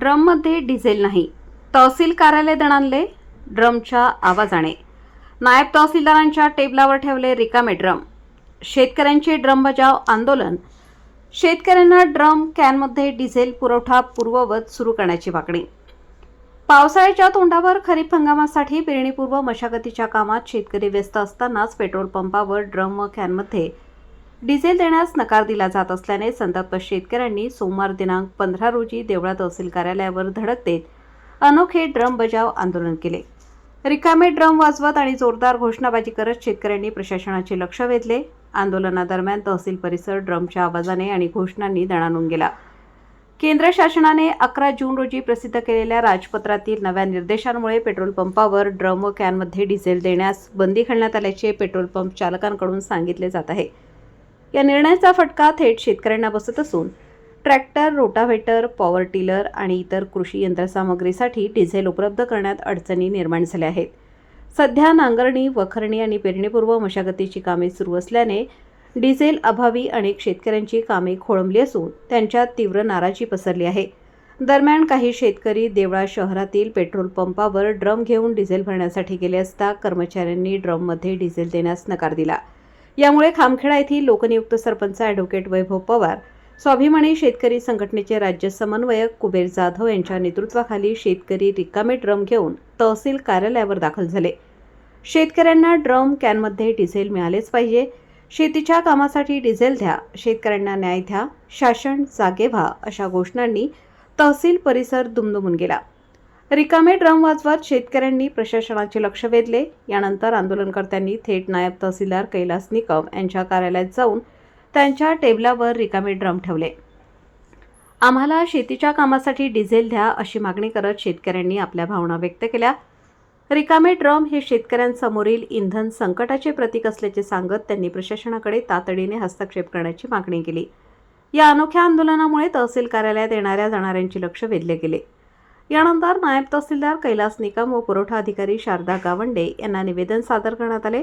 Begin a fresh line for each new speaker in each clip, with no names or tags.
ड्रममध्ये diesel नाही, तहसील कार्यालय दणाणले ड्रमच्या आवाजाने. नायब तहसीलदारांच्या टेबलावर ठेवले रिकामे ड्रम. शेतकऱ्यांचे ड्रम बजाव आंदोलन. शेतकऱ्यांना ड्रम कॅनमध्ये डिझेल पुरवठा पूर्ववत सुरू करण्याची मागणी. पावसाळ्याच्या तोंडावर खरीप हंगामासाठी पेरणीपूर्व मशागतीच्या कामात शेतकरी व्यस्त असतानाच पेट्रोल पंपावर ड्रम व कॅनमध्ये डिझेल देण्यास नकार दिला जात असल्याने संतप्त शेतकऱ्यांनी सोमवार दिनांक 15 रोजी देवळा तहसील कार्यालयावर धडक देत अनोखे ड्रम बजाव आंदोलन केले. रिकामे ड्रम वाजवत आणि जोरदार घोषणाबाजी करत शेतकऱ्यांनी प्रशासनाचे लक्ष वेधले. आंदोलनादरम्यान तहसील परिसर ड्रमच्या आवाजाने आणि घोषणांनी दणाणून गेला. केंद्र शासनाने 11 जून रोजी प्रसिद्ध केलेल्या राजपत्रातील नव्या निर्देशांमुळे पेट्रोल पंपावर ड्रम व कॅनमध्ये डिझेल देण्यास बंदी घालण्यात आल्याचे पेट्रोल पंप चालकांकडून सांगितले जात आहे. या निर्णयाचा फटका थेट शेतकऱ्यांना बसत असून ट्रॅक्टर, रोटाव्हेटर, पॉवर टिलर आणि इतर कृषी यंत्रसामग्रीसाठी डिझेल उपलब्ध करण्यात अडचणी निर्माण झाल्या आहेत. सध्या नांगरणी, वखरणी आणि पेरणीपूर्व मशागतीची कामे सुरू असल्याने डिझेल अभावी अनेक शेतकऱ्यांची कामे खोळंबली असून त्यांच्यात तीव्र नाराजी पसरली आहे. दरम्यान काही शेतकरी देवळा शहरातील पेट्रोल पंपावर ड्रम घेऊन डिझेल भरण्यासाठी गेले असता कर्मचाऱ्यांनी ड्रममध्ये डिझेल देण्यास नकार दिला. यामुळे खामखेडा येथील लोकनियुक्त सरपंच ॲडव्होकेट वैभव पवार, स्वाभिमानी शेतकरी संघटनेचे राज्य समन्वयक कुबेर जाधव यांच्या नेतृत्वाखाली शेतकरी रिकामे ड्रम घेऊन तहसील कार्यालयावर दाखल झाले. शेतकऱ्यांना ड्रम कॅनमध्ये डिझेल मिळालेच पाहिजे. शेतीच्या कामासाठी डिझेल द्या, शेतकऱ्यांना न्याय द्या, शासन जागे व्हा अशा घोषणांनी तहसील परिसर दुमदुमून गेला. रिकामे ड्रम वाजवत शेतकऱ्यांनी प्रशासनाचे लक्ष वेधले. यानंतर आंदोलनकर्त्यांनी थेट नायब तहसीलदार कैलास निकम यांच्या कार्यालयात जाऊन त्यांच्या टेबलावर रिकामे ड्रम ठेवले. आम्हाला शेतीच्या कामासाठी डिझेल द्या अशी मागणी करत शेतकऱ्यांनी आपल्या भावना व्यक्त केल्या. रिकामे ड्रम हे शेतकऱ्यांसमोरील इंधन संकटाचे प्रतीक असल्याचे सांगत त्यांनी प्रशासनाकडे तातडीने हस्तक्षेप करण्याची मागणी केली. या अनोख्या आंदोलनामुळे तहसील कार्यालयात येणाऱ्या जाणाऱ्यांचे लक्ष वेधले गेले. यानंतर नायब तहसीलदार कैलास निकम व पुरवठा अधिकारी शारदा गावंडे यांना निवेदन सादर करण्यात आले.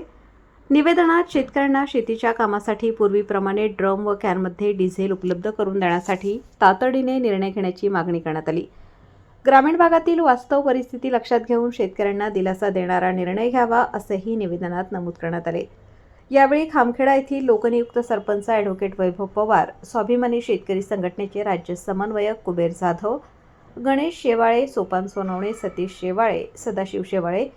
निवेदनात शेतकऱ्यांना शेतीच्या कामासाठी पूर्वीप्रमाणे ड्रम व कॅनमध्ये डिझेल उपलब्ध करून देण्यासाठी तातडीने निर्णय घेण्याची मागणी करण्यात आली. ग्रामीण भागातील वास्तव परिस्थिती लक्षात घेऊन शेतकऱ्यांना दिलासा देणारा निर्णय घ्यावा असेही निवेदनात नमूद करण्यात आले. यावेळी खामखेडा येथील लोकनियुक्त सरपंच ॲडव्होकेट वैभव पवार, स्वाभिमानी शेतकरी संघटनेचे राज्य समन्वयक कुबेर जाधव, गणेश शेवाळे, सोपान सोनवणे, सतीश शेवाळे, सदाशिव शेवाळे,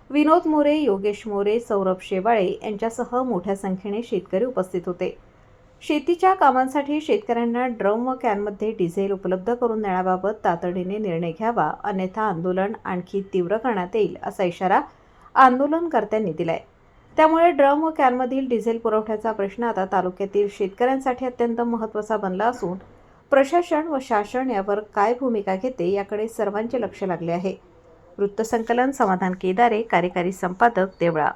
विनोद मोरे, योगेश मोरे, सौरभ शेवाळे यांच्यासह मोठ्या संख्येने शेतकरी उपस्थित होते. शेतीच्या कामांसाठी शेतकऱ्यांना ड्रम व कॅनमध्ये डिझेल उपलब्ध करून देण्याबाबत तातडीने निर्णय घ्यावा, अन्यथा आंदोलन आणखी तीव्र करण्यात येईल असा इशारा आंदोलनकर्त्यांनी दिलाय. त्यामुळे ड्रम व कॅनमधील डिझेल पुरवठ्याचा प्रश्न आता तालुक्यातील शेतकऱ्यांसाठी अत्यंत महत्त्वाचा बनला असून प्रशासन व शासन यावर काय भूमिका घेते याकडे सर्वांचे लक्ष लागले आहे. वृत्तसंकलन समाधान केदारे, कार्यकारी संपादक, देवळा.